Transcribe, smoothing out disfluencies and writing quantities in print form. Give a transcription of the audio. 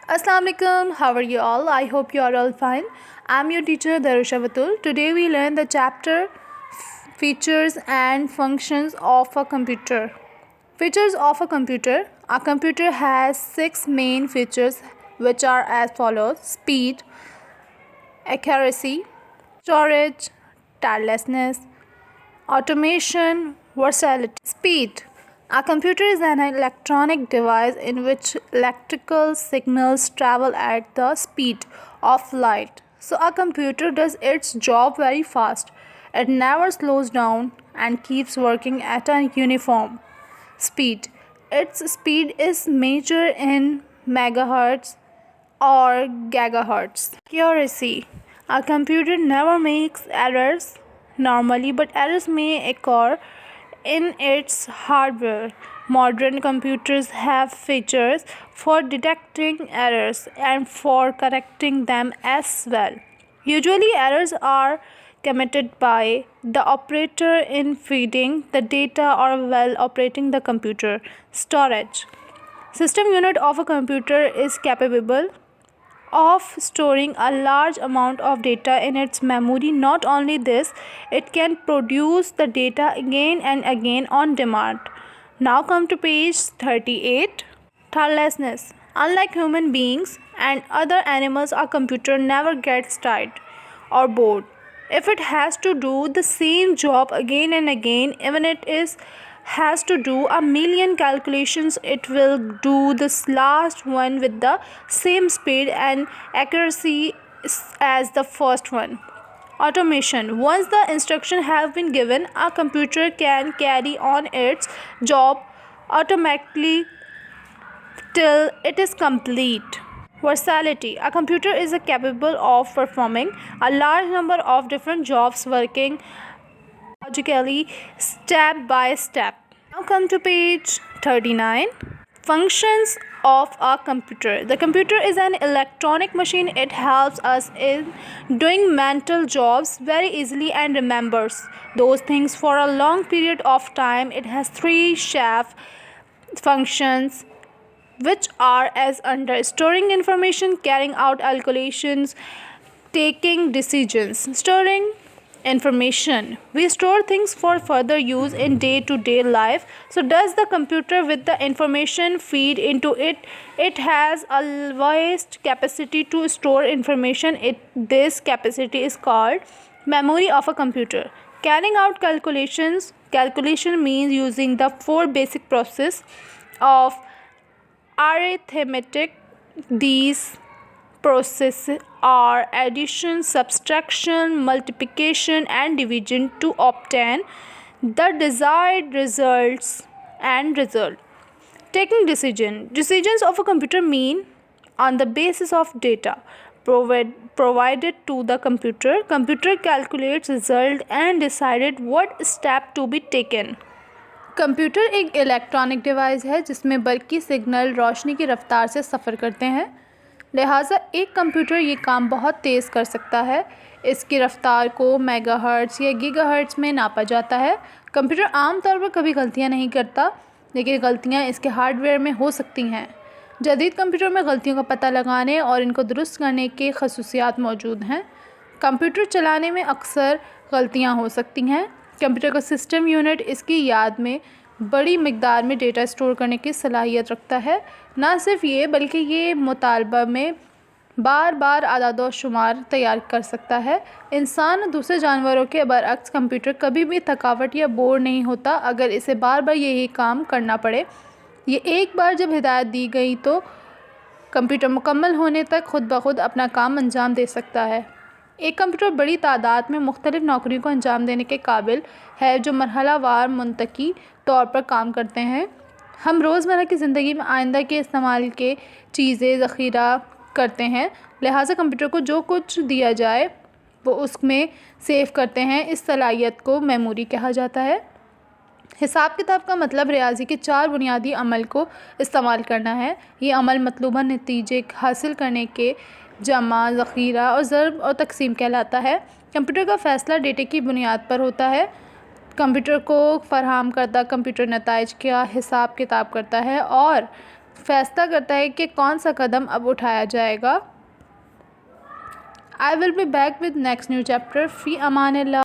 Assalamu alaikum, how are you all? I hope you are all fine. I'm your teacher Darusha Batul. Today we learn the chapter Features and Functions of a Computer. Features of a computer. A computer has 6 main features which are as follows: speed, accuracy, storage, tirelessness, automation, versatility. Speed. A computer is an electronic device in which electrical signals travel at the speed of light. So a computer does its job very fast. It never slows down and keeps working at a uniform speed. Its speed is measured in megahertz or gigahertz. Accuracy. A computer never makes errors normally, but errors may occur in its hardware. Modern computers have features for detecting errors and for correcting them as well. Usually, errors are committed by the operator in feeding the data or while operating the computer. Storage. System unit of a computer is capable of storing a large amount of data in its memory. Not only this, it can produce the data again and again on demand. Now come to page 38. Tirelessness. Unlike human beings and other animals, a computer never gets tired or bored. If it has to do the same job again and again, even it has to do a million calculations, it will do this last one with the same speed and accuracy as the first one. Automation. Once the instructions have been given, a computer can carry on its job automatically till it is complete. Versatility. A computer is capable of performing a large number of different jobs working logically step by step. Now come to page 39. Functions of a computer. The computer is an electronic machine. It helps us in doing mental jobs very easily and remembers those things for a long period of time. It has 3 chief functions which are as under: storing information, carrying out calculations, taking decisions. Storing information. We store things for further use in day-to-day life. So does the computer with the information feed into it. It has a vast capacity to store information. This capacity is called memory of a computer. Carrying out calculations. Calculation means using the 4 basic process of arithmetic. These processes are addition, subtraction, multiplication and division to obtain the desired results and result. Taking decision. Decisions of a computer mean on the basis of data provided to the computer. Computer calculates result and decided what step to be taken. Computer एक electronic device है जिसमें बरकी signal रोशनी की रफ्तार से सफ़र करते हैं, लिहाजा एक कंप्यूटर ये काम बहुत तेज़ कर सकता है। इसकी रफ्तार को मेगाहर्ट्ज़ या गीगाहर्ट्ज़ में नापा जाता है। कंप्यूटर आमतौर पर कभी गलतियां नहीं करता, लेकिन गलतियां इसके हार्डवेयर में हो सकती हैं। जदीद कंप्यूटर में गलतियों का पता लगाने और इनको दुरुस्त करने के खसूसियात मौजूद हैं। कंप्यूटर चलाने में अक्सर गलतियां हो सकती हैं। कंप्यूटर का सिस्टम यूनिट इसकी याद में बड़ी मिकदार में डेटा स्टोर करने की सलाहियत रखता है। ना सिर्फ ये बल्कि ये मुतालबा में बार बार आदाद व शुमार तैयार कर सकता है। इंसान और दूसरे जानवरों के बरअक्स कंप्यूटर कभी भी थकावट या बोर नहीं होता अगर इसे बार बार यही काम करना पड़े। ये एक बार जब हिदायत दी गई तो कंप्यूटर मुकम्मल होने तक खुद ब खुद अपना काम अंजाम दे सकता है। एक कंप्यूटर बड़ी तादाद में मुख्तलिफ नौकरियों को अंजाम देने के काबिल है जो मरहला वार मुंतकी तौर पर काम करते हैं। हम रोज़मर्रा की ज़िंदगी में आइंदा के इस्तेमाल के चीज़ें ज़ख़ीरा करते हैं, लिहाजा कंप्यूटर को जो कुछ दिया जाए वो उसमें सेव करते हैं। इस सलाहियत को मेमोरी कहा जाता है। हिसाब किताब का मतलब रियाजी के 4 बुनियादी अमल को इस्तेमाल करना है। ये अमल मतलूबा नतीजे हासिल करने के जमा, ज़ख़ीरा और ज़र्ब और तक़सीम कहलाता है। कंप्यूटर का फ़ैसला डेटे की बुनियाद पर होता है। कंप्यूटर को फ़राहम करदा कंप्यूटर नताइज का हिसाब किताब करता है और فیصلہ کرتا ہے کہ کون سا قدم اب اٹھایا جائے گا. I will be back with next new chapter. فی امان اللہ.